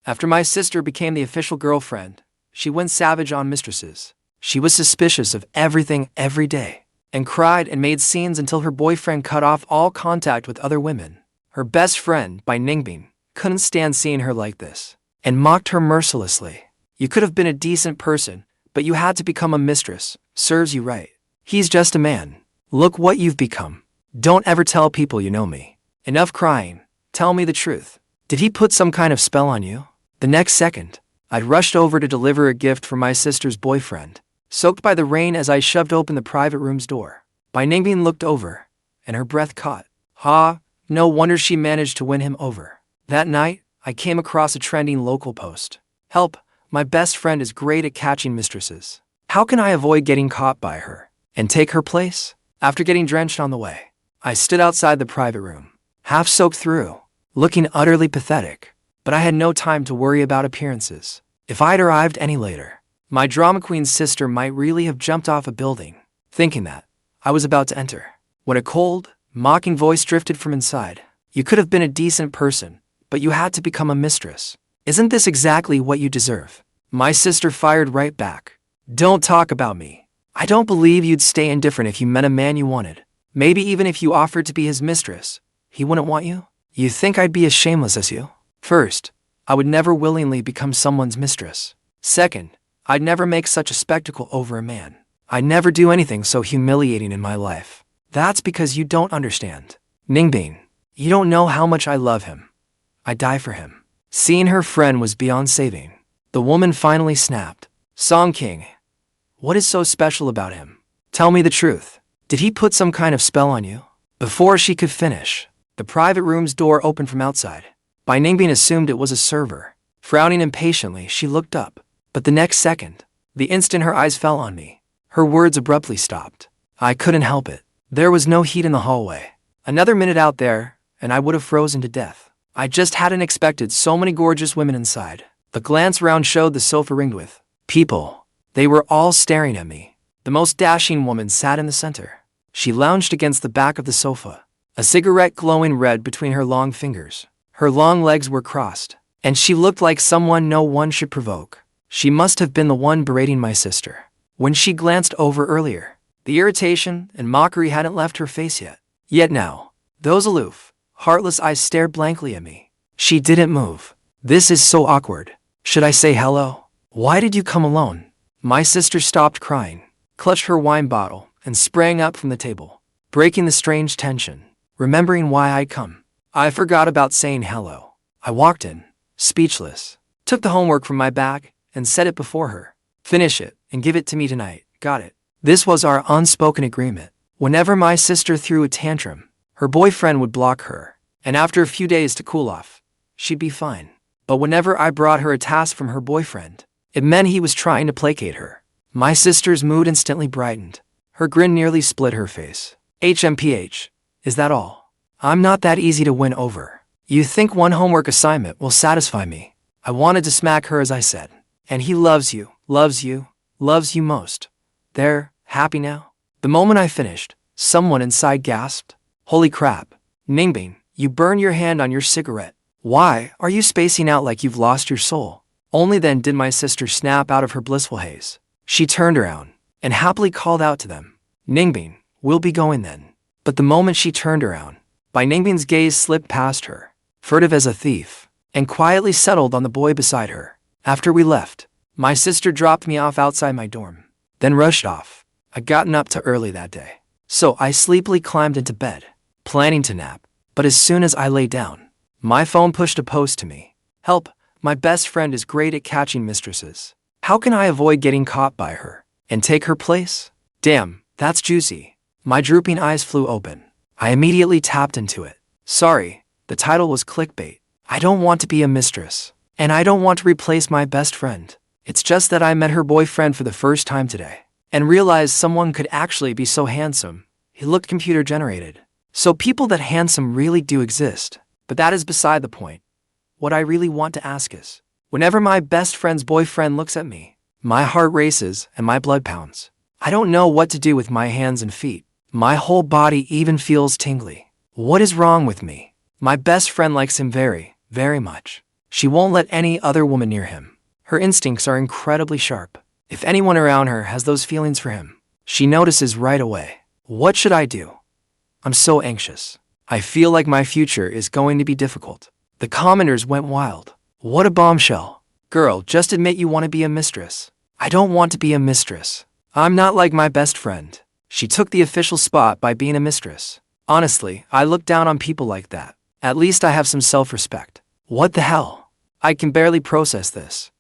After my sister became the official girlfriend, she went savage on mistresses. She was suspicious of everything every day, and cried and made scenes until her boyfriend cut off all contact with other women. Her best friend, Bai Ningbing, couldn't stand seeing her like this, and mocked her mercilessly. You could have been a decent person, but you had to become a mistress. Serves you right. He's just a man. Look what you've become. Don't ever tell people you know me. Enough crying. Tell me the truth. Did he put some kind of spell on you? The next second, I'd rushed over to deliver a gift for my sister's boyfriend, soaked by the rain as I shoved open the private room's door. Bai Ningbing looked over, and her breath caught. No wonder she managed to win him over. That night, I came across a trending local post. Help, my best friend is great at catching mistresses. How can I avoid getting caught by her and take her place? After getting drenched on the way, I stood outside the private room, half soaked through, looking utterly pathetic. But I had no time to worry about appearances. If I'd arrived any later, my drama queen's sister might really have jumped off a building, thinking that I was about to enter, when a cold, mocking voice drifted from inside. You could have been a decent person, but you had to become a mistress. Isn't this exactly what you deserve? My sister fired right back. Don't talk about me. I don't believe you'd stay indifferent if you met a man you wanted. Maybe even if you offered to be his mistress, he wouldn't want you? You think I'd be as shameless as you? First, I would never willingly become someone's mistress. Second, I'd never make such a spectacle over a man. I'd never do anything so humiliating in my life. That's because you don't understand. Ningbing, you don't know how much I love him. I'd die for him. Seeing her friend was beyond saving. The woman finally snapped. Qinghe, what is so special about him? Tell me the truth. Did he put some kind of spell on you? Before she could finish, the private room's door opened from outside. Bai Ningbing assumed it was a server. Frowning impatiently, she looked up. But the next second, the instant her eyes fell on me, her words abruptly stopped. I couldn't help it. There was no heat in the hallway. Another minute out there, and I would have frozen to death. I just hadn't expected so many gorgeous women inside. The glance round showed the sofa ringed with people. They were all staring at me. The most dashing woman sat in the center. She lounged against the back of the sofa, a cigarette glowing red between her long fingers. Her long legs were crossed, and she looked like someone no one should provoke. She must have been the one berating my sister. When she glanced over earlier, the irritation and mockery hadn't left her face yet. Yet now, those aloof, heartless eyes stared blankly at me. She didn't move. This is so awkward. Should I say hello? Why did you come alone? My sister stopped crying, clutched her wine bottle, and sprang up from the table, breaking the strange tension. Remembering why I'd come, I forgot about saying hello. I walked in, speechless, took the homework from my bag, and set it before her. Finish it, and give it to me tonight. Got it. This was our unspoken agreement. Whenever my sister threw a tantrum, her boyfriend would block her, and after a few days to cool off, she'd be fine. But whenever I brought her a task from her boyfriend, it meant he was trying to placate her. My sister's mood instantly brightened. Her grin nearly split her face. HMPH. Is that all? I'm not that easy to win over. You think one homework assignment will satisfy me? I wanted to smack her as I said. And he loves you, loves you, loves you most. There, happy now? The moment I finished, someone inside gasped. Holy crap. Ningbing, you burn your hand on your cigarette. Why are you spacing out like you've lost your soul? Only then did my sister snap out of her blissful haze. She turned around and happily called out to them. Ningbing, we'll be going then. But the moment she turned around, Bai Ningbing's gaze slipped past her, furtive as a thief, and quietly settled on the boy beside her. After we left, my sister dropped me off outside my dorm, then rushed off. I'd gotten up too early that day, so I sleepily climbed into bed, planning to nap. But as soon as I lay down, my phone pushed a post to me. Help, my best friend is great at catching mistresses. How can I avoid getting caught by her and take her place? Damn, that's juicy. My drooping eyes flew open. I immediately tapped into it. Sorry, the title was clickbait. I don't want to be a mistress, and I don't want to replace my best friend. It's just that I met her boyfriend for the first time today, and realized someone could actually be so handsome. He looked computer generated. So people that handsome really do exist. But that is beside the point. What I really want to ask is, whenever my best friend's boyfriend looks at me, my heart races and my blood pounds. I don't know what to do with my hands and feet. My whole body even feels tingly. What is wrong with me? My best friend likes him very, very much. She won't let any other woman near him. Her instincts are incredibly sharp. If anyone around her has those feelings for him, she notices right away. What should I do? I'm so anxious. I feel like my future is going to be difficult. The commenters went wild. What a bombshell. Girl, just admit you want to be a mistress. I don't want to be a mistress. I'm not like my best friend. She took the official spot by being a mistress. Honestly, I look down on people like that. At least I have some self-respect. What the hell? I can barely process this.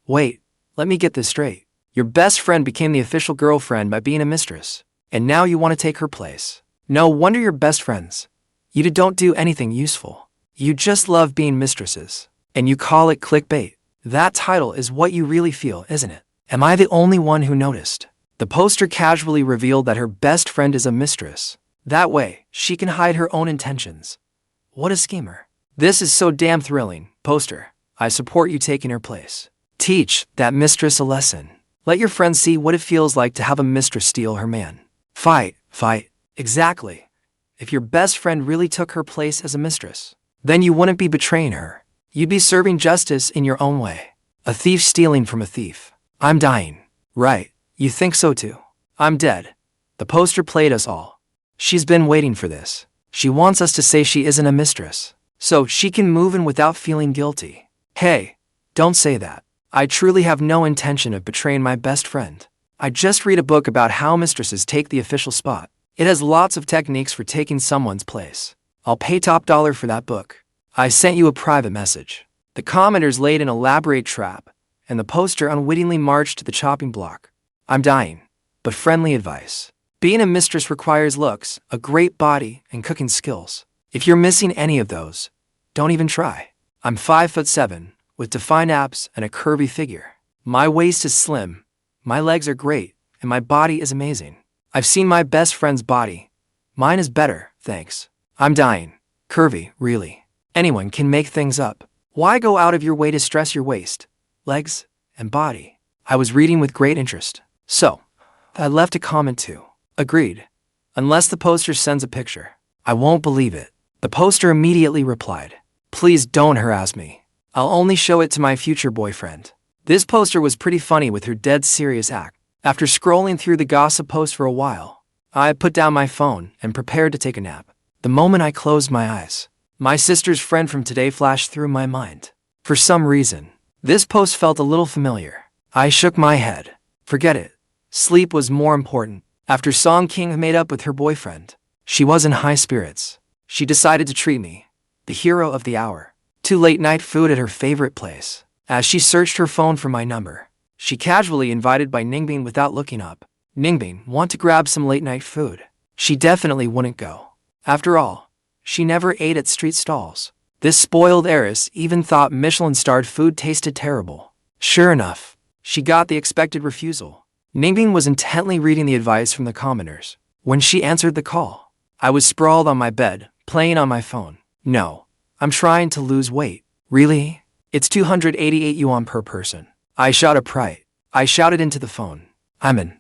Wait, let me get this straight. Your best friend became the official girlfriend by being a mistress, and now you want to take her place. No wonder you're best friends. You don't do anything useful. You just love being mistresses, and you call it clickbait. That title is what you really feel, isn't it? Am I the only one who noticed? The poster casually revealed that her best friend is a mistress. That way, she can hide her own intentions. What a schemer. This is so damn thrilling. Poster, I support you taking her place. Teach that mistress a lesson. Let your friends see what it feels like to have a mistress steal her man. Fight. Exactly. If your best friend really took her place as a mistress, then you wouldn't be betraying her. You'd be serving justice in your own way. A thief stealing from a thief. I'm dying. Right, you think so too. I'm dead. The poster played us all. She's been waiting for this. She wants us to say she isn't a mistress, so she can move in without feeling guilty. Hey, don't say that. I truly have no intention of betraying my best friend. I just read a book about how mistresses take the official spot. It has lots of techniques for taking someone's place. I'll pay top dollar for that book. I sent you a private message. The commenters laid an elaborate trap, and the poster unwittingly marched to the chopping block. I'm dying, but friendly advice. Being a mistress requires looks, a great body, and cooking skills. If you're missing any of those, don't even try. I'm 5'7", with defined abs and a curvy figure. My waist is slim, my legs are great, and my body is amazing. I've seen my best friend's body. Mine is better, thanks. I'm dying. Curvy, really. Anyone can make things up. Why go out of your way to stress your waist, legs, and body? I was reading with great interest. So, I left a comment too. Agreed. Unless the poster sends a picture. I won't believe it. The poster immediately replied. Please don't harass me. I'll only show it to my future boyfriend. This poster was pretty funny with her dead serious act. After scrolling through the gossip post for a while, I put down my phone and prepared to take a nap. The moment I closed my eyes, my sister's friend from today flashed through my mind. For some reason, this post felt a little familiar. I shook my head. Forget it. Sleep was more important. After Qinghe made up with her boyfriend, she was in high spirits. She decided to treat me, the hero of the hour, to late-night food at her favorite place. As she searched her phone for my number, she casually invited Bai Ningbing without looking up. Ningbing, want to grab some late-night food? She definitely wouldn't go. After all, she never ate at street stalls. This spoiled heiress even thought Michelin-starred food tasted terrible. Sure enough, she got the expected refusal. Ningbing was intently reading the advice from the commenters. When she answered the call, I was sprawled on my bed, playing on my phone. No, I'm trying to lose weight. Really? It's 288 yuan per person. I shouted into the phone. I'm in.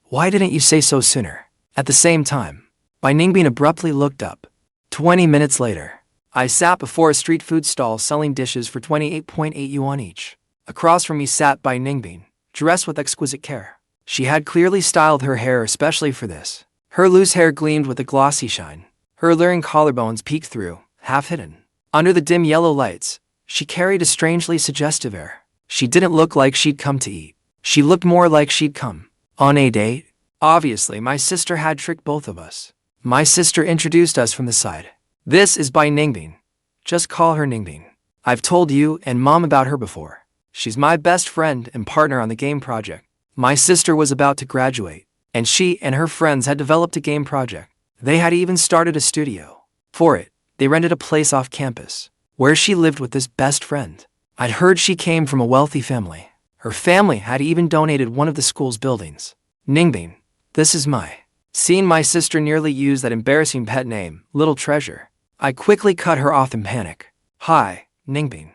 Why didn't you say so sooner? At the same time, Bai Ningbing abruptly looked up. 20 minutes later, I sat before a street food stall selling dishes for 28.8 yuan each. Across from me sat Bai Ningbing, dressed with exquisite care. She had clearly styled her hair especially for this. Her loose hair gleamed with a glossy shine. Her alluring collarbones peeked through, half hidden. Under the dim yellow lights, she carried a strangely suggestive air. She didn't look like she'd come to eat. She looked more like she'd come on a date. Obviously, my sister had tricked both of us. My sister introduced us from the side. This is Bai Ningbing. Just call her Ningbing. I've told you and Mom about her before. She's my best friend and partner on the game project. My sister was about to graduate, and she and her friends had developed a game project. They had even started a studio. For it, they rented a place off campus, where she lived with this best friend. I'd heard she came from a wealthy family. Her family had even donated one of the school's buildings. Ningbing, this is my. Seeing my sister nearly use that embarrassing pet name, Little Treasure, I quickly cut her off in panic. Hi, Ningbing.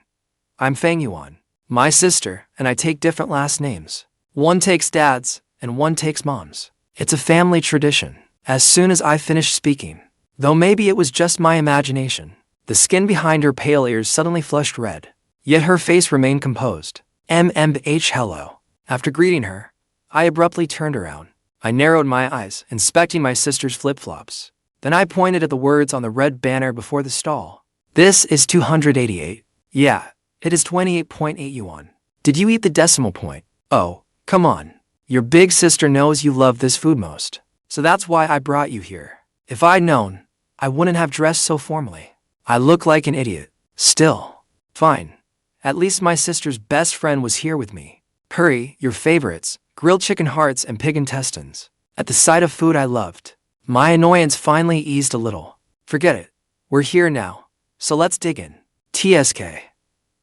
I'm Fang Yuan. My sister and I take different last names. One takes Dad's and one takes Mom's. It's a family tradition. As soon as I finished speaking, though maybe it was just my imagination, the skin behind her pale ears suddenly flushed red. Yet her face remained composed. Hello. After greeting her, I abruptly turned around. I narrowed my eyes, inspecting my sister's flip-flops. Then I pointed at the words on the red banner before the stall. This is 288. Yeah, it is 28.8 yuan. Did you eat the decimal point? Oh, come on. Your big sister knows you love this food most. So that's why I brought you here. If I'd known, I wouldn't have dressed so formally. I look like an idiot. Still. Fine. At least my sister's best friend was here with me. Curry, your favorites, grilled chicken hearts and pig intestines. At the sight of food I loved, my annoyance finally eased a little. Forget it. We're here now. So let's dig in. TSK.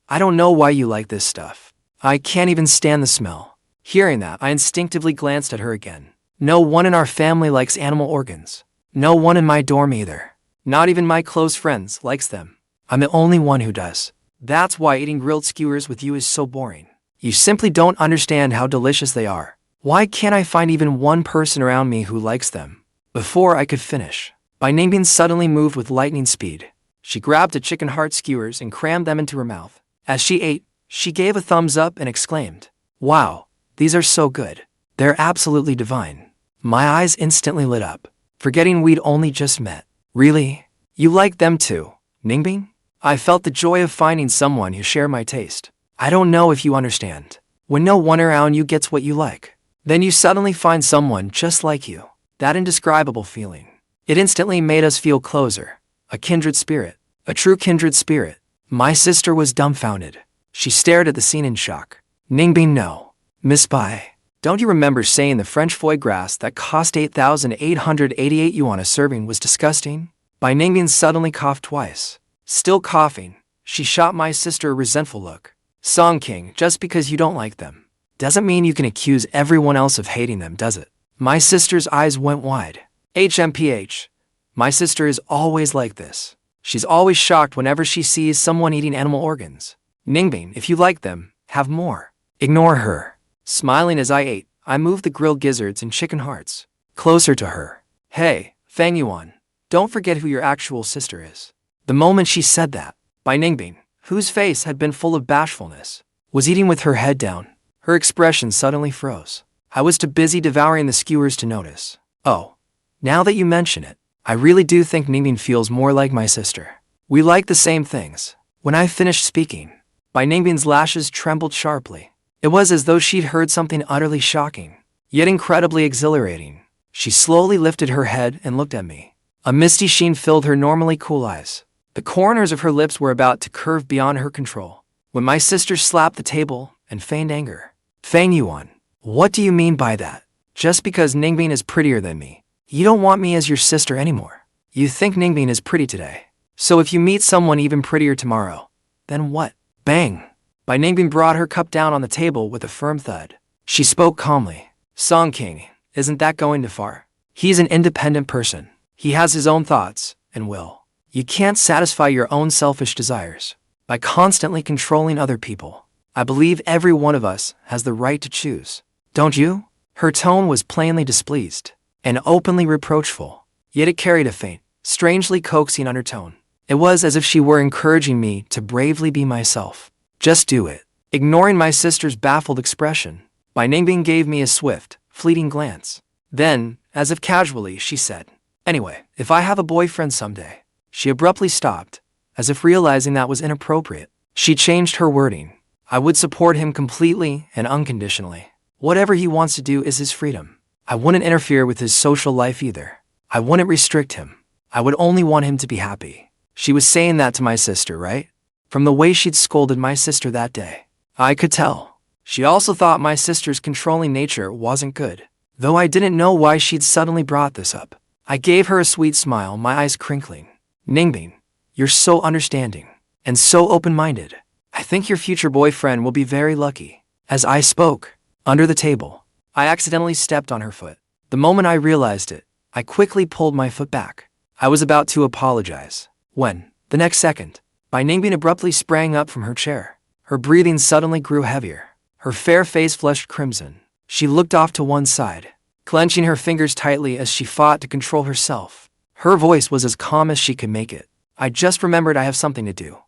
I don't know why you like this stuff. I can't even stand the smell. Hearing that, I instinctively glanced at her again. No one in our family likes animal organs. No one in my dorm either. Not even my close friends likes them. I'm the only one who does. That's why eating grilled skewers with you is so boring. You simply don't understand how delicious they are. Why can't I find even one person around me who likes them? Before I could finish, Bai Ningbing suddenly moved with lightning speed. She grabbed the chicken heart skewers and crammed them into her mouth. As she ate, she gave a thumbs up and exclaimed, "Wow, these are so good. They're absolutely divine." My eyes instantly lit up, forgetting we'd only just met. Really? You like them too, Ningbing? I felt the joy of finding someone who shared my taste. I don't know if you understand. When no one around you gets what you like, then you suddenly find someone just like you. That indescribable feeling. It instantly made us feel closer. A kindred spirit. A true kindred spirit. My sister was dumbfounded. She stared at the scene in shock. Ningbing, no. Miss Bai, don't you remember saying the French foie gras that cost 8,888 yuan a serving was disgusting? Bai Ningbing suddenly coughed twice. Still coughing, she shot my sister a resentful look. Song King, just because you don't like them doesn't mean you can accuse everyone else of hating them, does it? My sister's eyes went wide. HMPH. My sister is always like this. She's always shocked whenever she sees someone eating animal organs. Ningbing, if you like them, have more. Ignore her. Smiling as I ate, I moved the grilled gizzards and chicken hearts closer to her. Hey, Fang Yuan, don't forget who your actual sister is. The moment she said that, Bai Ningbing, whose face had been full of bashfulness, was eating with her head down. Her expression suddenly froze. I was too busy devouring the skewers to notice. Oh, now that you mention it, I really do think Ningbing feels more like my sister. We like the same things. When I finished speaking, Bai Ningbing's lashes trembled sharply. It was as though she'd heard something utterly shocking, yet incredibly exhilarating. She slowly lifted her head and looked at me. A misty sheen filled her normally cool eyes. The corners of her lips were about to curve beyond her control, when my sister slapped the table and feigned anger. Fang Yuan, what do you mean by that? Just because Ningbing is prettier than me, you don't want me as your sister anymore. You think Ningbing is pretty today. So if you meet someone even prettier tomorrow, then what? Bang! Bai Ningbing brought her cup down on the table with a firm thud. She spoke calmly. Song King, isn't that going too far? He's an independent person. He has his own thoughts and will. You can't satisfy your own selfish desires by constantly controlling other people. I believe every one of us has the right to choose. Don't you? Her tone was plainly displeased and openly reproachful, yet it carried a faint, strangely coaxing undertone. It was as if she were encouraging me to bravely be myself. Just do it. Ignoring my sister's baffled expression, Bai Ningbing gave me a swift, fleeting glance. Then, as if casually, she said, "Anyway, if I have a boyfriend someday." She abruptly stopped, as if realizing that was inappropriate. She changed her wording. I would support him completely and unconditionally. Whatever he wants to do is his freedom. I wouldn't interfere with his social life either. I wouldn't restrict him. I would only want him to be happy. She was saying that to my sister, right? From the way she'd scolded my sister that day, I could tell. She also thought my sister's controlling nature wasn't good, though I didn't know why she'd suddenly brought this up. I gave her a sweet smile, my eyes crinkling. Ningbing, you're so understanding and so open-minded. I think your future boyfriend will be very lucky. As I spoke, under the table, I accidentally stepped on her foot. The moment I realized it, I quickly pulled my foot back. I was about to apologize when, the next second, Bai Ningbing abruptly sprang up from her chair. Her breathing suddenly grew heavier. Her fair face flushed crimson. She looked off to one side, clenching her fingers tightly as she fought to control herself. Her voice was as calm as she could make it. I just remembered I have something to do.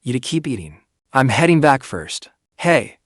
You to keep eating. I'm heading back first. Hey,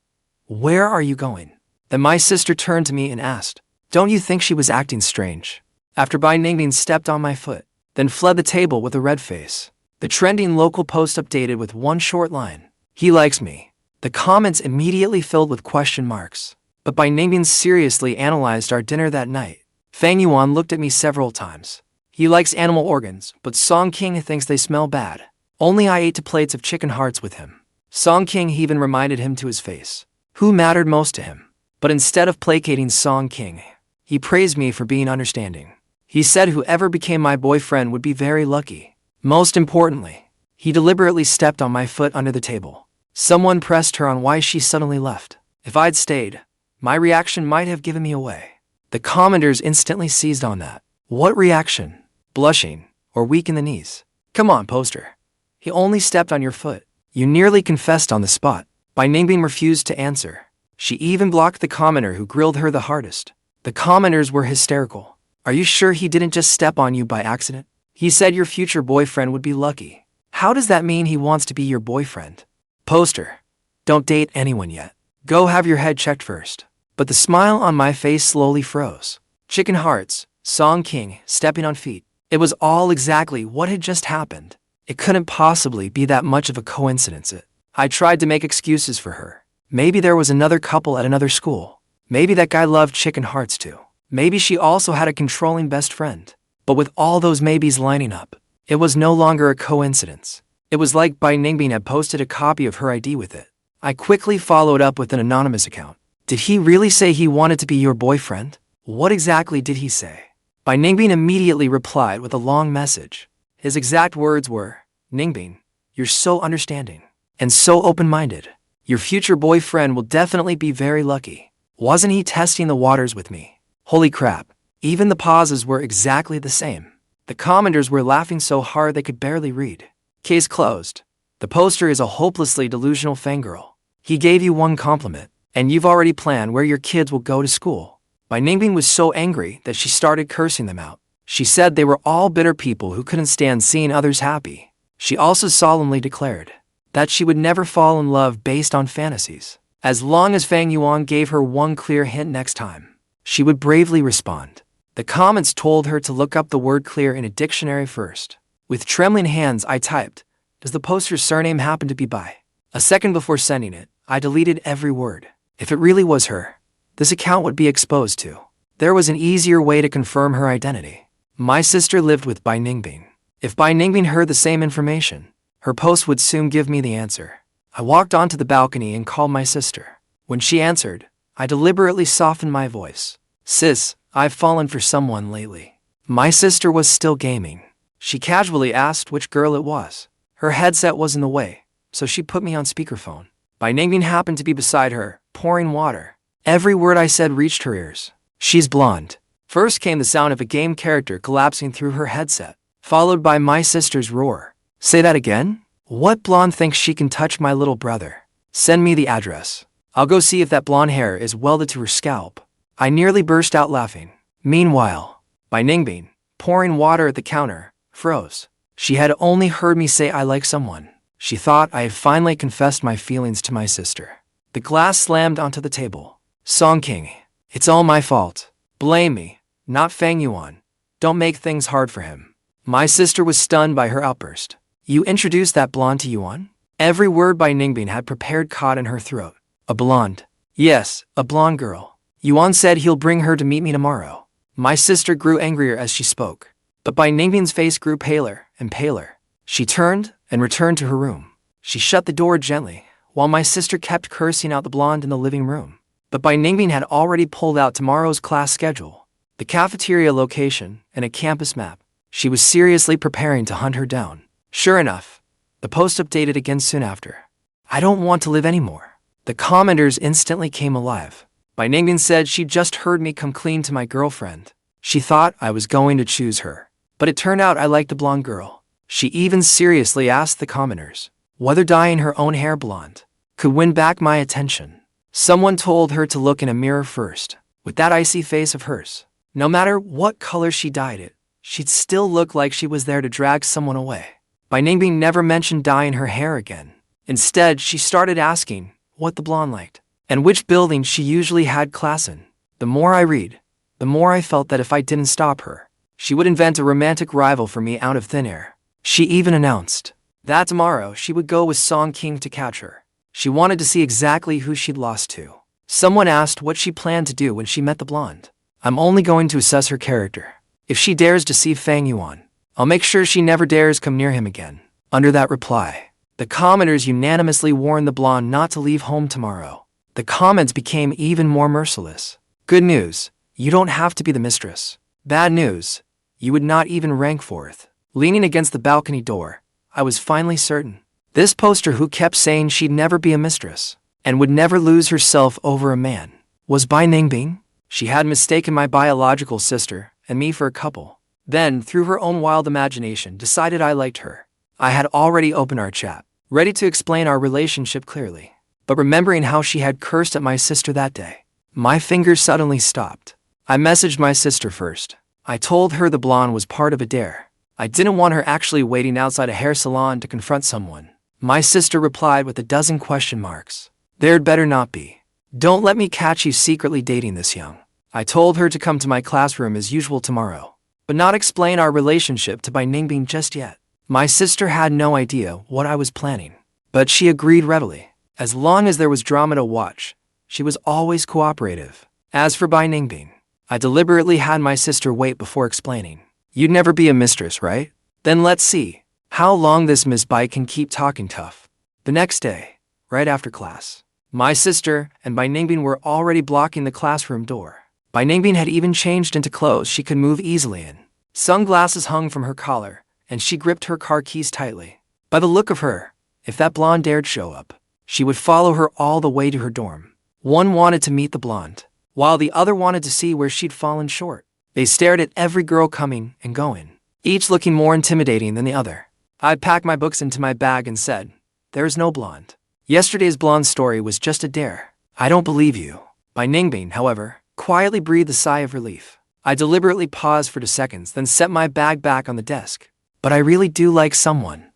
where are you going? Then my sister turned to me and asked, don't you think she was acting strange? After Bai Ningbing stepped on my foot, then fled the table with a red face. The trending local post updated with one short line. He likes me. The comments immediately filled with question marks. But Bai Ningbing seriously analyzed our dinner that night. Fang Yuan looked at me several times. He likes animal organs, but Song Qinghe thinks they smell bad. Only I ate 2 plates of chicken hearts with him. Song Qinghe even reminded him to his face who mattered most to him. But instead of placating Song Qinghe, he praised me for being understanding. He said whoever became my boyfriend would be very lucky. Most importantly, he deliberately stepped on my foot under the table. Someone pressed her on why she suddenly left. If I'd stayed, my reaction might have given me away. The commenters instantly seized on that. What reaction? Blushing, or weak in the knees? Come on, poster. He only stepped on your foot. You nearly confessed on the spot. Bai Ningbing refused to answer. She even blocked the commenter who grilled her the hardest. The commenters were hysterical. Are you sure he didn't just step on you by accident? He said your future boyfriend would be lucky. How does that mean he wants to be your boyfriend? Poster. Don't date anyone yet. Go have your head checked first. But the smile on my face slowly froze. Chicken hearts, Song Qinghe, stepping on feet. It was all exactly what had just happened. It couldn't possibly be that much of a coincidence. I tried to make excuses for her. Maybe there was another couple at another school. Maybe that guy loved chicken hearts too. Maybe she also had a controlling best friend. But with all those maybes lining up, it was no longer a coincidence. It was like Bai Ningbing had posted a copy of her ID with it. I quickly followed up with an anonymous account. Did he really say he wanted to be your boyfriend? What exactly did he say? Bai Ningbing immediately replied with a long message. His exact words were, Ningbing, you're so understanding and so open-minded. Your future boyfriend will definitely be very lucky. Wasn't he testing the waters with me? Holy crap. Even the pauses were exactly the same. The commenters were laughing so hard they could barely read. Case closed. The poster is a hopelessly delusional fangirl. He gave you one compliment, and you've already planned where your kids will go to school. Bai Ningbing was so angry that she started cursing them out. She said they were all bitter people who couldn't stand seeing others happy. She also solemnly declared that she would never fall in love based on fantasies. As long as Fang Yuan gave her one clear hint next time, she would bravely respond. The comments told her to look up the word clear in a dictionary first. With trembling hands I typed, does the poster's surname happen to be Bai? A second before sending it, I deleted every word. If it really was her, this account would be exposed too. There was an easier way to confirm her identity. My sister lived with Bai Ningbing. If Bai Ningbing heard the same information, her post would soon give me the answer. I walked onto the balcony and called my sister. When she answered, I deliberately softened my voice. Sis, I've fallen for someone lately. My sister was still gaming. She casually asked which girl it was. Her headset was in the way, so she put me on speakerphone. Bai Ningbing happened to be beside her, pouring water. Every word I said reached her ears. She's blonde. First came the sound of a game character collapsing through her headset, followed by my sister's roar. Say that again? What blonde thinks she can touch my little brother? Send me the address. I'll go see if that blonde hair is welded to her scalp. I nearly burst out laughing. Meanwhile, Bai Ningbing, pouring water at the counter, froze. She had only heard me say I like someone. She thought I had finally confessed my feelings to my sister. The glass slammed onto the table. Song Qinghe, it's all my fault. Blame me, not Fang Yuan. Don't make things hard for him. My sister was stunned by her outburst. You introduced that blonde to Yuan? Every word Bai Ningbing had prepared caught in her throat. A blonde. Yes, a blonde girl. Yuan said he'll bring her to meet me tomorrow. My sister grew angrier as she spoke. But Bai Ningbing's face grew paler and paler. She turned and returned to her room. She shut the door gently, while my sister kept cursing out the blonde in the living room. But Bai Ningbing had already pulled out tomorrow's class schedule, the cafeteria location, and a campus map. She was seriously preparing to hunt her down. Sure enough, the post updated again soon after. I don't want to live anymore. The commenters instantly came alive. Bai Ningbing said she'd just heard me come clean to my girlfriend. She thought I was going to choose her. But it turned out I liked a blonde girl. She even seriously asked the commenters whether dyeing her own hair blonde could win back my attention. Someone told her to look in a mirror first. With that icy face of hers, no matter what color she dyed it, she'd still look like she was there to drag someone away. Bai Ningbing never mentioned dyeing her hair again. Instead, she started asking what the blonde liked, and which building she usually had class in. The more I read, the more I felt that if I didn't stop her, she would invent a romantic rival for me out of thin air. She even announced that tomorrow she would go with Qinghe to catch her. She wanted to see exactly who she'd lost to. Someone asked what she planned to do when she met the blonde. I'm only going to assess her character. If she dares deceive Fang Yuan, I'll make sure she never dares come near him again. Under that reply, the commenters unanimously warned the blonde not to leave home tomorrow. The comments became even more merciless. Good news, you don't have to be the mistress. Bad news, you would not even rank 4th. Leaning against the balcony door, I was finally certain. This poster who kept saying she'd never be a mistress and would never lose herself over a man was Bai Ningbing. She had mistaken my biological sister and me for a couple. Then, through her own wild imagination, decided I liked her. I had already opened our chat, ready to explain our relationship clearly. But remembering how she had cursed at my sister that day, my fingers suddenly stopped. I messaged my sister first. I told her the blonde was part of a dare. I didn't want her actually waiting outside a hair salon to confront someone. My sister replied with a dozen question marks. There'd better not be. Don't let me catch you secretly dating this young. I told her to come to my classroom as usual tomorrow, but not explain our relationship to Bai Ningbing just yet. My sister had no idea what I was planning, but she agreed readily. As long as there was drama to watch, she was always cooperative. As for Bai Ningbing, I deliberately had my sister wait before explaining. You'd never be a mistress, right? Then let's see how long this Miss Bai can keep talking tough. The next day, right after class, my sister and Bai Ningbing were already blocking the classroom door. Bai Ningbing had even changed into clothes she could move easily in. Sunglasses hung from her collar, and she gripped her car keys tightly. By the look of her, if that blonde dared show up, she would follow her all the way to her dorm. One wanted to meet the blonde, while the other wanted to see where she'd fallen short. They stared at every girl coming and going, each looking more intimidating than the other. I packed my books into my bag and said, "There's no blonde. Yesterday's blonde story was just a dare. I don't believe you." Bai Ningbing, however, quietly breathed a sigh of relief. I deliberately paused for 2 seconds, then set my bag back on the desk. But I really do like someone.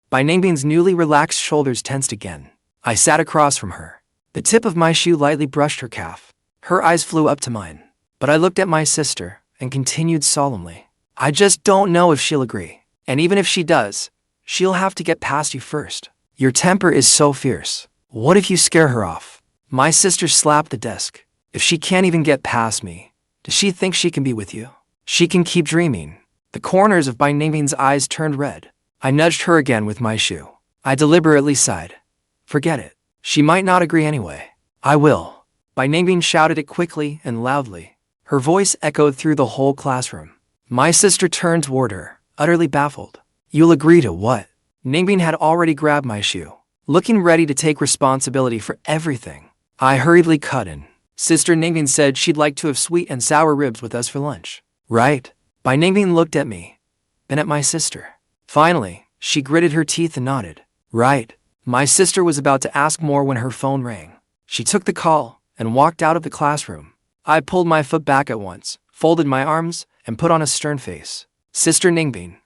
Bai Ningbing's newly relaxed shoulders tensed again. I sat across from her. The tip of my shoe lightly brushed her calf. Her eyes flew up to mine. But I looked at my sister and continued solemnly. I just don't know if she'll agree. And even if she does, she'll have to get past you first. Your temper is so fierce. What if you scare her off? My sister slapped the desk. If she can't even get past me, does she think she can be with you? She can keep dreaming. The corners of Bai Ningbing's eyes turned red. I nudged her again with my shoe. I deliberately sighed. Forget it. She might not agree anyway. I will. Bai Ningbing shouted it quickly and loudly. Her voice echoed through the whole classroom. My sister turned toward her, utterly baffled. You'll agree to what? Ningbing had already grabbed my shoe, looking ready to take responsibility for everything. I hurriedly cut in. Sister Ningbing said she'd like to have sweet and sour ribs with us for lunch. Right? Bai Ningbing looked at me, then at my sister. Finally, she gritted her teeth and nodded. Right. My sister was about to ask more when her phone rang. She took the call and walked out of the classroom. I pulled my foot back at once, folded my arms, and put on a stern face. Sister Ningbing,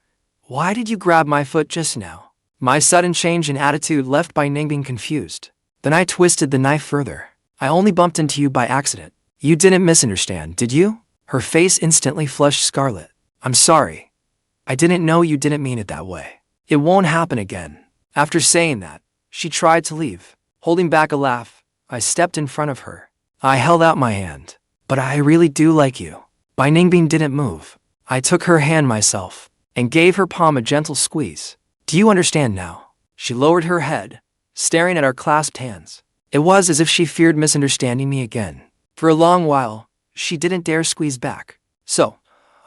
why did you grab my foot just now? My sudden change in attitude left Bai Ningbing confused. Then I twisted the knife further. I only bumped into you by accident. You didn't misunderstand, did you? Her face instantly flushed scarlet. I'm sorry. I didn't know you didn't mean it that way. It won't happen again. After saying that, she tried to leave. Holding back a laugh, I stepped in front of her. I held out my hand. But I really do like you. Bai Ningbing didn't move. I took her hand myself and gave her palm a gentle squeeze. Do you understand now? She lowered her head, staring at our clasped hands. It was as if she feared misunderstanding me again. For a long while, she didn't dare squeeze back. So,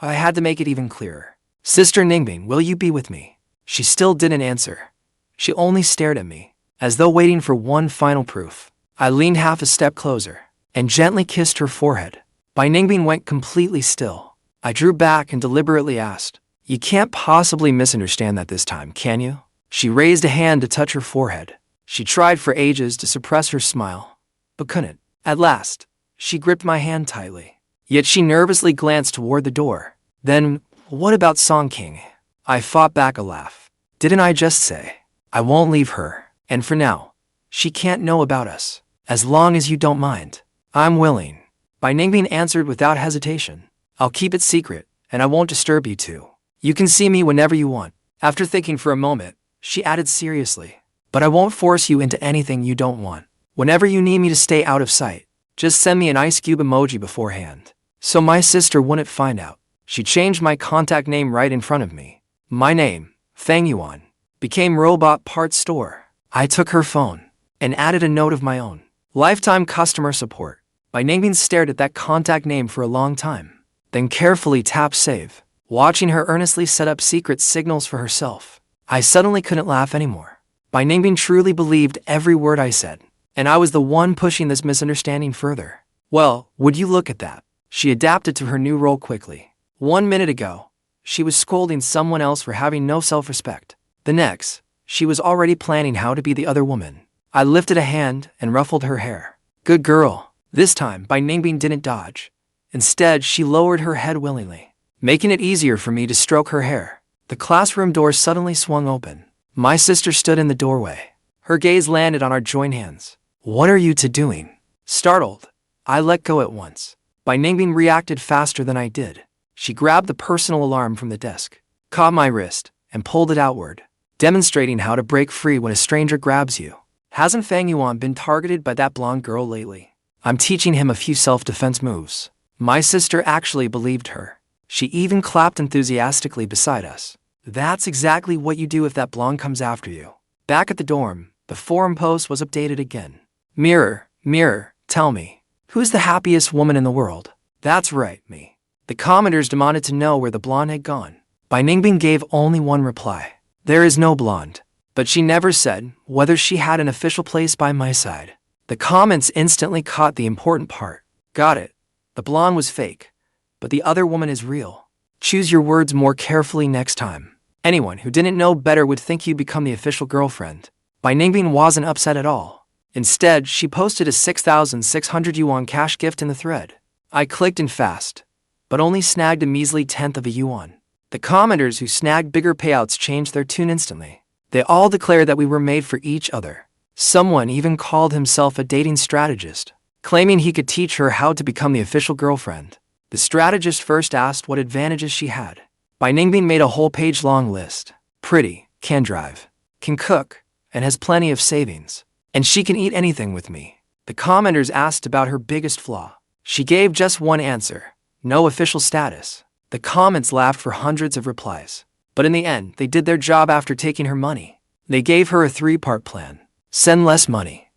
I had to make it even clearer. Sister Ningbing, will you be with me? She still didn't answer. She only stared at me, as though waiting for one final proof. I leaned half a step closer and gently kissed her forehead. Bai Ningbing went completely still. I drew back and deliberately asked, You can't possibly misunderstand that this time, can you? She raised a hand to touch her forehead. She tried for ages to suppress her smile, but couldn't. At last, she gripped my hand tightly. Yet she nervously glanced toward the door. Then, what about Qinghe? I fought back a laugh. Didn't I just say, I won't leave her? And for now, she can't know about us. As long as you don't mind. I'm willing. Bai Ningbing answered without hesitation. I'll keep it secret, and I won't disturb you too. You can see me whenever you want. After thinking for a moment, she added seriously. But I won't force you into anything you don't want. Whenever you need me to stay out of sight, just send me an ice cube emoji beforehand. So my sister wouldn't find out. She changed my contact name right in front of me. My name, Fang Yuan, became Robot Parts Store. I took her phone and added a note of my own. Lifetime customer support. Bai Ningbing stared at that contact name for a long time, then carefully tapped save, watching her earnestly set up secret signals for herself. I suddenly couldn't laugh anymore. Bai Ningbing truly believed every word I said, and I was the one pushing this misunderstanding further. Well, would you look at that? She adapted to her new role quickly. 1 minute ago, she was scolding someone else for having no self-respect. The next, she was already planning how to be the other woman. I lifted a hand and ruffled her hair. Good girl. This time, Bai Ningbing didn't dodge. Instead, she lowered her head willingly, making it easier for me to stroke her hair. The classroom door suddenly swung open. My sister stood in the doorway. Her gaze landed on our joined hands. What are you two doing? Startled, I let go at once. Bai Ningbing reacted faster than I did. She grabbed the personal alarm from the desk, caught my wrist, and pulled it outward, demonstrating how to break free when a stranger grabs you. Hasn't Fang Yuan been targeted by that blonde girl lately? I'm teaching him a few self-defense moves. My sister actually believed her. She even clapped enthusiastically beside us. That's exactly what you do if that blonde comes after you. Back at the dorm, the forum post was updated again. Mirror, mirror, tell me, who's the happiest woman in the world? That's right, me. The commenters demanded to know where the blonde had gone. Bai Ningbing gave only one reply. There is no blonde. But she never said whether she had an official place by my side. The comments instantly caught the important part. Got it. The blonde was fake, but the other woman is real. Choose your words more carefully next time. Anyone who didn't know better would think you become the official girlfriend. Bai Ningbing wasn't upset at all. Instead, she posted a 6,600 yuan cash gift in the thread. I clicked in fast, but only snagged a measly tenth of a yuan. The commenters who snagged bigger payouts changed their tune instantly. They all declared that we were made for each other. Someone even called himself a dating strategist, claiming he could teach her how to become the official girlfriend. The strategist first asked what advantages she had. Bai Ningbing made a whole page-long list. Pretty, can drive, can cook, and has plenty of savings. And she can eat anything with me. The commenters asked about her biggest flaw. She gave just one answer: no official status. The comments laughed for hundreds of replies. But in the end, they did their job after taking her money. They gave her a 3-part plan. Send less money,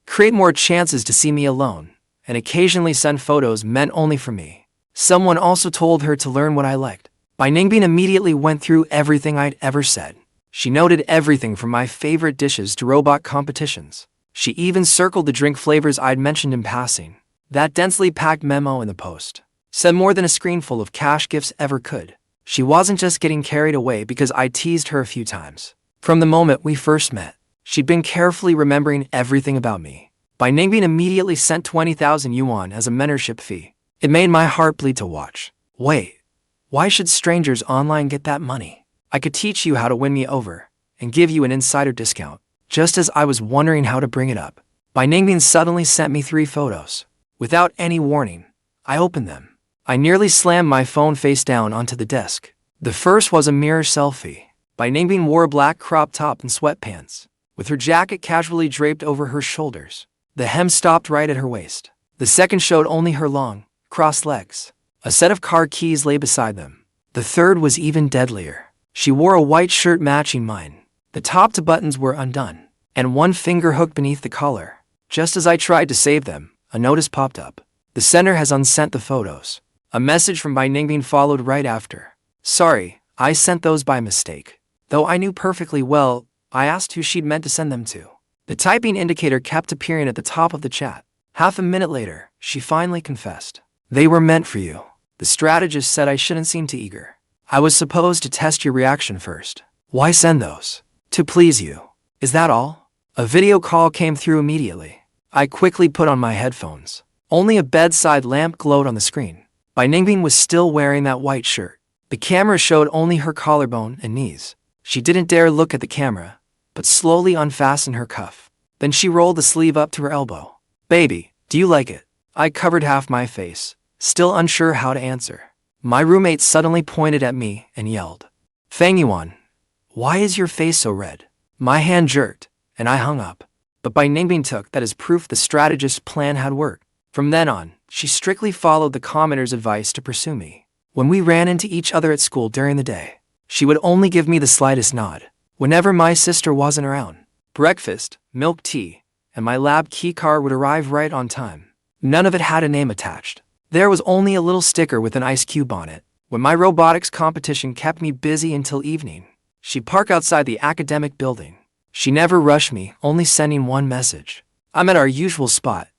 create more chances to see me alone, and occasionally send photos meant only for me. Someone also told her to learn what I liked. Bai Ningbing immediately went through everything I'd ever said. She noted everything from my favorite dishes to robot competitions. She even circled the drink flavors I'd mentioned in passing. That densely packed memo in the post said more than a screenful of cash gifts ever could. She wasn't just getting carried away because I teased her a few times. From the moment we first met, she'd been carefully remembering everything about me. Bai Ningbing immediately sent 20,000 yuan as a mentorship fee. It made my heart bleed to watch. Wait, why should strangers online get that money? I could teach you how to win me over and give you an insider discount. Just as I was wondering how to bring it up, Bai Ningbing suddenly sent me 3 photos. Without any warning, I opened them. I nearly slammed my phone face down onto the desk. The first was a mirror selfie. Bai Ningbing wore a black crop top and sweatpants, with her jacket casually draped over her shoulders. The hem stopped right at her waist. The second showed only her long, crossed legs. A set of car keys lay beside them. The third was even deadlier. She wore a white shirt matching mine. The top 2 buttons were undone, and one finger hooked beneath the collar. Just as I tried to save them, a notice popped up. The sender has unsent the photos. A message from Bai Ningbing followed right after. Sorry, I sent those by mistake. Though I knew perfectly well, I asked who she'd meant to send them to. The typing indicator kept appearing at the top of the chat. Half a minute later, she finally confessed. They were meant for you. The strategist said I shouldn't seem too eager. I was supposed to test your reaction first. Why send those? To please you. Is that all? A video call came through immediately. I quickly put on my headphones. Only a bedside lamp glowed on the screen. Bai Ningbing was still wearing that white shirt. The camera showed only her collarbone and knees. She didn't dare look at the camera, but slowly unfastened her cuff. Then she rolled the sleeve up to her elbow. "Baby, do you like it?" I covered half my face, still unsure how to answer. My roommate suddenly pointed at me and yelled, "Fang Yuan, why is your face so red?" My hand jerked, and I hung up. But Bai Ningbing took that as proof the strategist's plan had worked. From then on, she strictly followed the commenter's advice to pursue me. When we ran into each other at school during the day, she would only give me the slightest nod. Whenever my sister wasn't around, breakfast, milk tea, and my lab key card would arrive right on time. None of it had a name attached. There was only a little sticker with an ice cube on it. When my robotics competition kept me busy until evening, she'd park outside the academic building. She never rushed me, only sending one message. "I'm at our usual spot.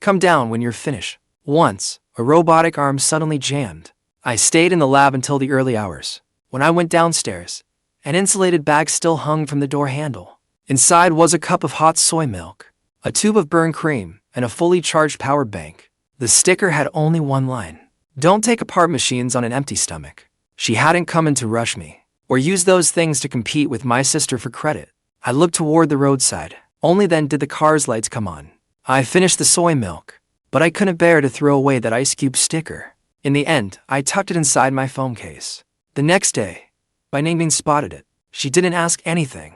Come down when you're finished." Once, a robotic arm suddenly jammed. I stayed in the lab until the early hours. When I went downstairs, an insulated bag still hung from the door handle. Inside was a cup of hot soy milk, a tube of burnt cream, and a fully charged power bank. The sticker had only one line: "Don't take apart machines on an empty stomach." She hadn't come in to rush me, or use those things to compete with my sister for credit. I looked toward the roadside. Only then did the car's lights come on. I finished the soy milk, but I couldn't bear to throw away that ice cube sticker. In the end, I tucked it inside my phone case. The next day, Bai Ningbing spotted it. She didn't ask anything.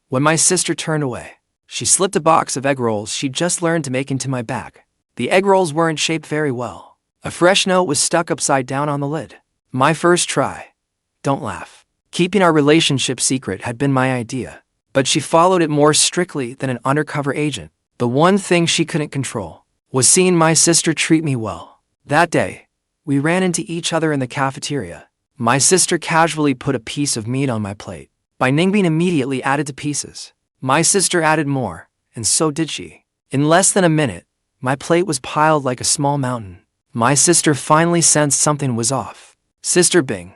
When my sister turned away, she slipped a box of egg rolls she'd just learned to make into my bag. The egg rolls weren't shaped very well. A fresh note was stuck upside down on the lid. "My first try. Don't laugh." Keeping our relationship secret had been my idea, but she followed it more strictly than an undercover agent. The one thing she couldn't control was seeing my sister treat me well. That day, we ran into each other in the cafeteria. My sister casually put a piece of meat on my plate. Bai Ningbing immediately added to pieces. My sister added more, and so did she. In less than a minute, my plate was piled like a small mountain. My sister finally sensed something was off. "Sister Bing,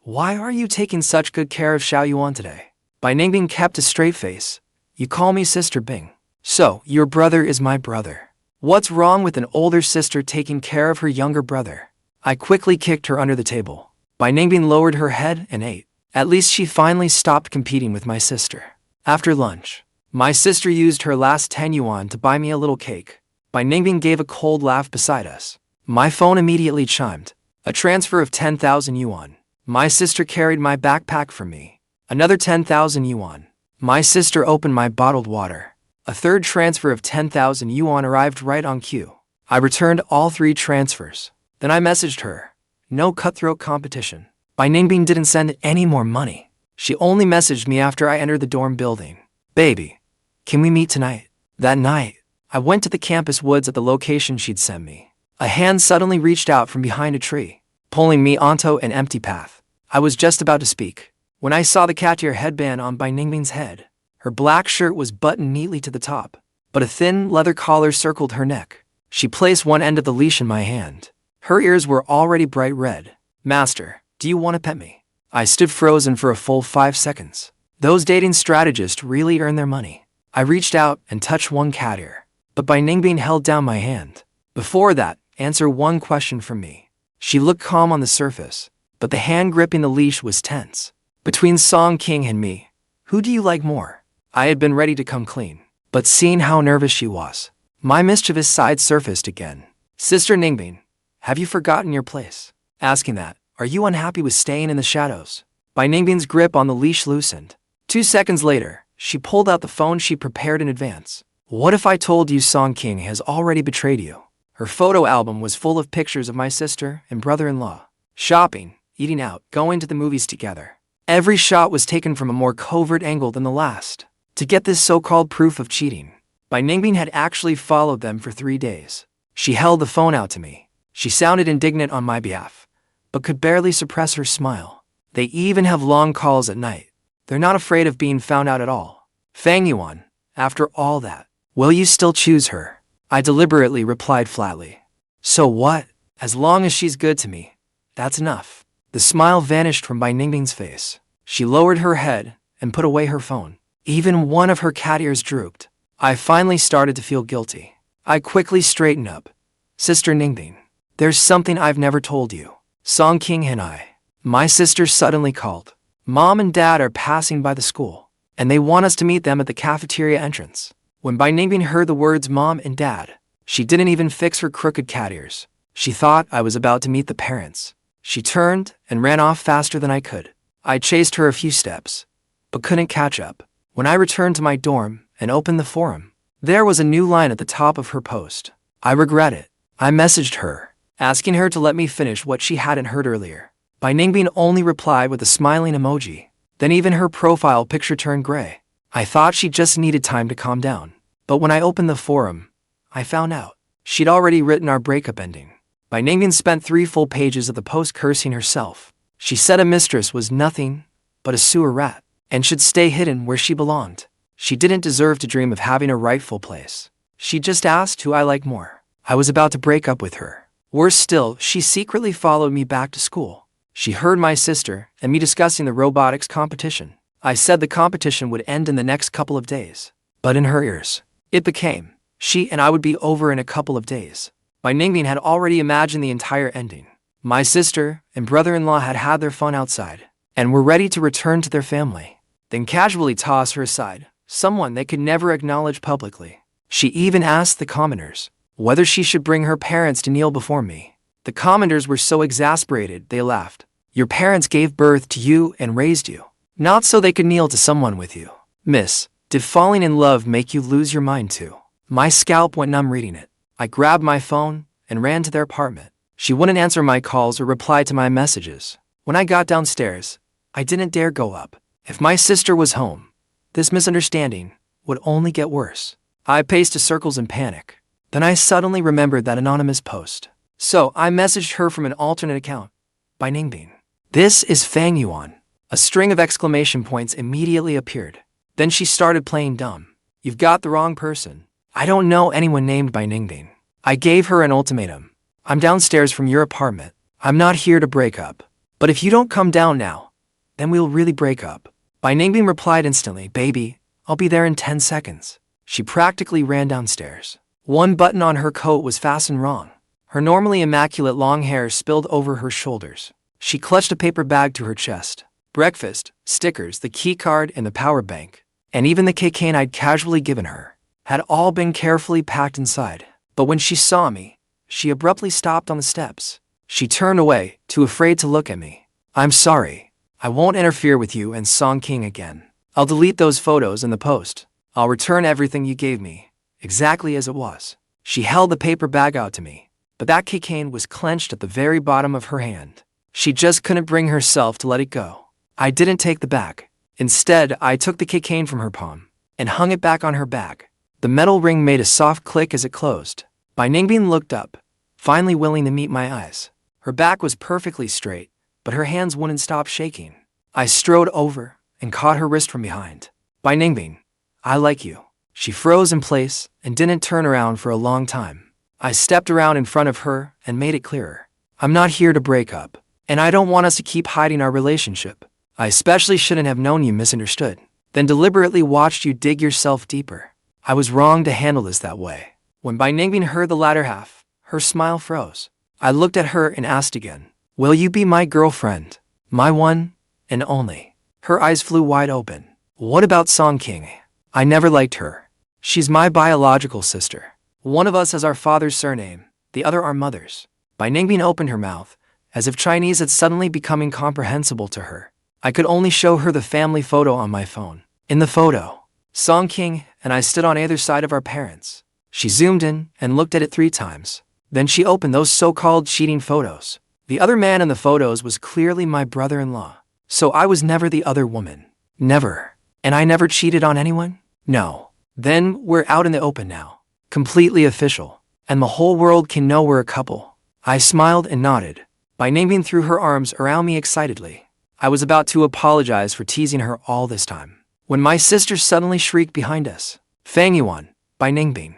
why are you taking such good care of Xiao Yuan today?" Bai Ningbing kept a straight face. "You call me Sister Bing. So, your brother is my brother. What's wrong with an older sister taking care of her younger brother?" I quickly kicked her under the table. Bai Ningbing lowered her head and ate. At least she finally stopped competing with my sister. After lunch, my sister used her last 10 yuan to buy me a little cake. Bai Ningbing gave a cold laugh beside us. My phone immediately chimed. A transfer of 10,000 yuan. My sister carried my backpack for me. Another 10,000 yuan. My sister opened my bottled water. A third transfer of 10,000 yuan arrived right on cue. I returned all 3 transfers. Then I messaged her. No cutthroat competition. Bai Ningbing didn't send any more money. She only messaged me after I entered the dorm building. "Baby, can we meet tonight?" That night, I went to the campus woods at the location she'd sent me. A hand suddenly reached out from behind a tree, pulling me onto an empty path. I was just about to speak when I saw the cat-ear headband on Bai Ningbing's head. Her black shirt was buttoned neatly to the top, but a thin leather collar circled her neck. She placed one end of the leash in my hand. Her ears were already bright red. "Master, do you want to pet me?" I stood frozen for a full 5 seconds. Those dating strategists really earn their money. I reached out and touched one cat ear, but Bai Ningbing held down my hand. "Before that, answer one question from me." She looked calm on the surface, but the hand gripping the leash was tense. "Between Song King and me, who do you like more?" I had been ready to come clean, but seeing how nervous she was, my mischievous side surfaced again. "Sister Ningbing, have you forgotten your place?" Asking that, "Are you unhappy with staying in the shadows?" Bai Ningbing's grip on the leash loosened. 2 seconds later, she pulled out the phone she prepared in advance. "What if I told you Song King has already betrayed you?" Her photo album was full of pictures of my sister and brother-in-law, shopping, eating out, going to the movies together. Every shot was taken from a more covert angle than the last. To get this so-called proof of cheating, Bai Ningbing had actually followed them for 3 days. She held the phone out to me. She sounded indignant on my behalf, but could barely suppress her smile. "They even have long calls at night. They're not afraid of being found out at all." "Fang Yuan, after all that, will you still choose her?" I deliberately replied flatly. "So what? As long as she's good to me, that's enough." The smile vanished from Bai Ningbing's face. She lowered her head and put away her phone. Even one of her cat ears drooped. I finally started to feel guilty. I quickly straightened up. "Sister Ningbing, there's something I've never told you. Song King and I." My sister suddenly called. "Mom and Dad are passing by the school, and they want us to meet them at the cafeteria entrance. When Bai Ningbing heard the words mom and dad, she didn't even fix her crooked cat ears. She thought I was about to meet the parents. She turned and ran off faster than I could. I chased her a few steps, but couldn't catch up. When I returned to my dorm and opened the forum, there was a new line at the top of her post. I regret it. I messaged her, asking her to let me finish what she hadn't heard earlier. Bai Ningbing only replied with a smiling emoji. Then even her profile picture turned gray. I thought she just needed time to calm down. But when I opened the forum, I found out she'd already written our breakup ending. Bai Ningbing spent 3 full pages of the post cursing herself. She said a mistress was nothing but a sewer rat and should stay hidden where she belonged. She didn't deserve to dream of having a rightful place. She just asked who I like more. I was about to break up with her. Worse still, she secretly followed me back to school. She heard my sister and me discussing the robotics competition. I said the competition would end in the next couple of days. But in her ears, it became, she and I would be over in a couple of days. Bai Ningbing had already imagined the entire ending. My sister and brother-in-law had had their fun outside and were ready to return to their family, then casually toss her aside, someone they could never acknowledge publicly. She even asked the commenters whether she should bring her parents to kneel before me. The commenters were so exasperated they laughed. Your parents gave birth to you and raised you, not so they could kneel to someone with you. Miss, did falling in love make you lose your mind too? My scalp went numb reading it. I grabbed my phone and ran to their apartment. She wouldn't answer my calls or reply to my messages. When I got downstairs, I didn't dare go up. If my sister was home, this misunderstanding would only get worse. I paced in circles in panic. Then I suddenly remembered that anonymous post. So I messaged her from an alternate account, Bai Ningbing. This is Fang Yuan. A string of exclamation points immediately appeared. Then she started playing dumb. You've got the wrong person. I don't know anyone named Bai Ningbing. I gave her an ultimatum. I'm downstairs from your apartment. I'm not here to break up. But if you don't come down now, then we'll really break up. Bai Ningbing replied instantly, baby, I'll be there in 10 seconds. She practically ran downstairs. One button on her coat was fastened wrong. Her normally immaculate long hair spilled over her shoulders. She clutched a paper bag to her chest. Breakfast, stickers, the key card, and the power bank, and even the Qinghe I'd casually given her, had all been carefully packed inside. But when she saw me, she abruptly stopped on the steps. She turned away, too afraid to look at me. I'm sorry. I won't interfere with you and Qinghe again. I'll delete those photos in the post. I'll return everything you gave me, exactly as it was. She held the paper bag out to me, but that Qinghe was clenched at the very bottom of her hand. She just couldn't bring herself to let it go. I didn't take the bag. Instead, I took the Qinghe from her palm and hung it back on her bag. The metal ring made a soft click as it closed. Bai Ningbing looked up, finally willing to meet my eyes. Her back was perfectly straight, but her hands wouldn't stop shaking. I strode over and caught her wrist from behind. Bai Ningbing, I like you. She froze in place and didn't turn around for a long time. I stepped around in front of her and made it clearer. I'm not here to break up, and I don't want us to keep hiding our relationship. I especially shouldn't have known you misunderstood, then deliberately watched you dig yourself deeper. I was wrong to handle this that way. When Bai Ningbing heard the latter half, her smile froze. I looked at her and asked again, will you be my girlfriend? My one and only. Her eyes flew wide open. What about Qinghe? I never liked her. She's my biological sister. One of us has our father's surname, the other our mother's. Bai Ningbing opened her mouth, as if Chinese had suddenly become incomprehensible to her. I could only show her the family photo on my phone. In the photo, Qinghe and I stood on either side of our parents. She zoomed in and looked at it 3 times. Then she opened those so-called cheating photos. The other man in the photos was clearly my brother-in-law. So I was never the other woman. Never. And I never cheated on anyone? No. Then we're out in the open now. Completely official. And the whole world can know we're a couple. I smiled and nodded. Bai Ningbing threw her arms around me excitedly. I was about to apologize for teasing her all this time, when my sister suddenly shrieked behind us. Fang Yuan, Bai Ningbing.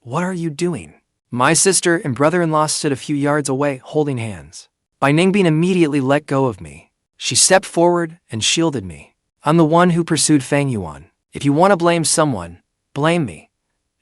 What are you doing? My sister and brother-in-law stood a few yards away, holding hands. Bai Ningbing immediately let go of me. She stepped forward and shielded me. I'm the one who pursued Fang Yuan. If you want to blame someone, blame me.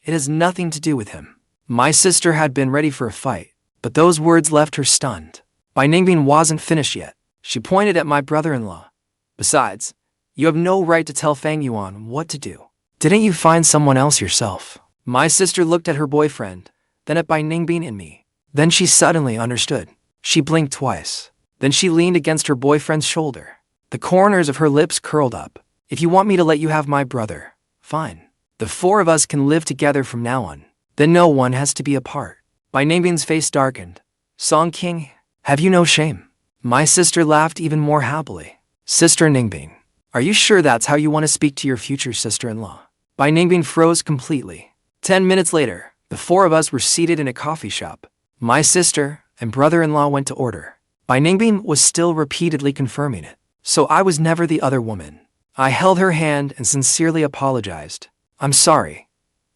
It has nothing to do with him. My sister had been ready for a fight, but those words left her stunned. Bai Ningbing wasn't finished yet. She pointed at my brother-in-law. Besides, You have no right to tell Fang Yuan what to do. Didn't you find someone else yourself? My sister looked at her boyfriend, then at Bai Ningbing and me. Then she suddenly understood. She blinked twice. Then she leaned against her boyfriend's shoulder. The corners of her lips curled up. If you want me to let you have my brother, fine. The four of us can live together from now on. Then no one has to be apart. Bai Ningbing's face darkened. Song Qinghe, have you no shame? My sister laughed even more happily. Sister Ningbing, are you sure that's how you want to speak to your future sister-in-law? Bai Ningbing froze completely. 10 minutes later, the four of us were seated in a coffee shop. My sister and brother-in-law went to order. Bai Ningbing was still repeatedly confirming it. So I was never the other woman. I held her hand and sincerely apologized. I'm sorry.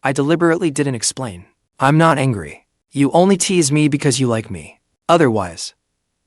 I deliberately didn't explain. I'm not angry. You only tease me because you like me. Otherwise,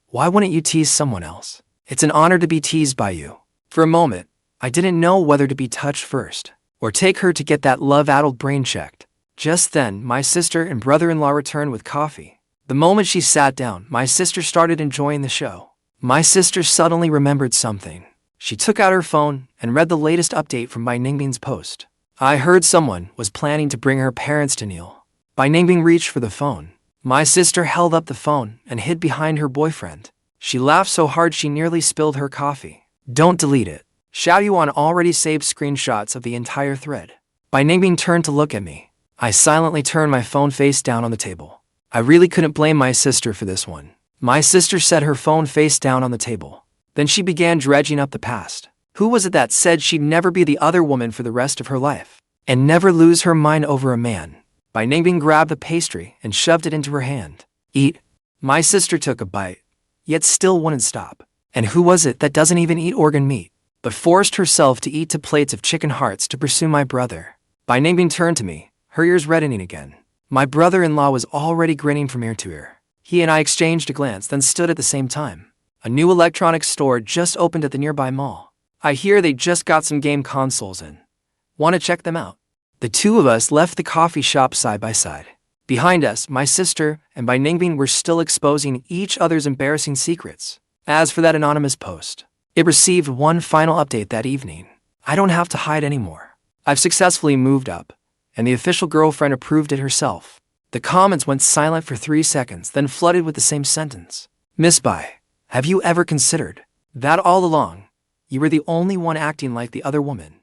why wouldn't you tease someone else? It's an honor to be teased by you. For a moment, I didn't know whether to be touched first or take her to get that love-addled brain checked. Just then, my sister and brother-in-law returned with coffee. The moment she sat down, my sister started enjoying the show. My sister suddenly remembered something. She took out her phone and read the latest update from Bai Ningbing's post. I heard someone was planning to bring her parents to kneel. Bai Ningbing reached for the phone. My sister held up the phone and hid behind her boyfriend. She laughed so hard she nearly spilled her coffee. Don't delete it. Xiao Yuan already saved screenshots of the entire thread. Bai Ningbing turned to look at me. I silently turned my phone face down on the table. I really couldn't blame my sister for this one. My sister set her phone face down on the table. Then she began dredging up the past. Who was it that said she'd never be the other woman for the rest of her life? And never lose her mind over a man? Bai Ningbing grabbed the pastry and shoved it into her hand. Eat. My sister took a bite, yet still wouldn't stop. And who was it that doesn't even eat organ meat, but forced herself to eat 2 plates of chicken hearts to pursue my brother? Bai Ningbing turned to me, her ears reddening again. My brother-in-law was already grinning from ear to ear. He and I exchanged a glance, then stood at the same time. A new electronics store just opened at the nearby mall. I hear they just got some game consoles in. Want to check them out? The two of us left the coffee shop side by side. Behind us, my sister and Bai Ningbing were still exposing each other's embarrassing secrets. As for that anonymous post, it received one final update that evening. I don't have to hide anymore. I've successfully moved up, and the official girlfriend approved it herself. The comments went silent for 3 seconds, then flooded with the same sentence. Miss Bai, have you ever considered that all along, you were the only one acting like the other woman?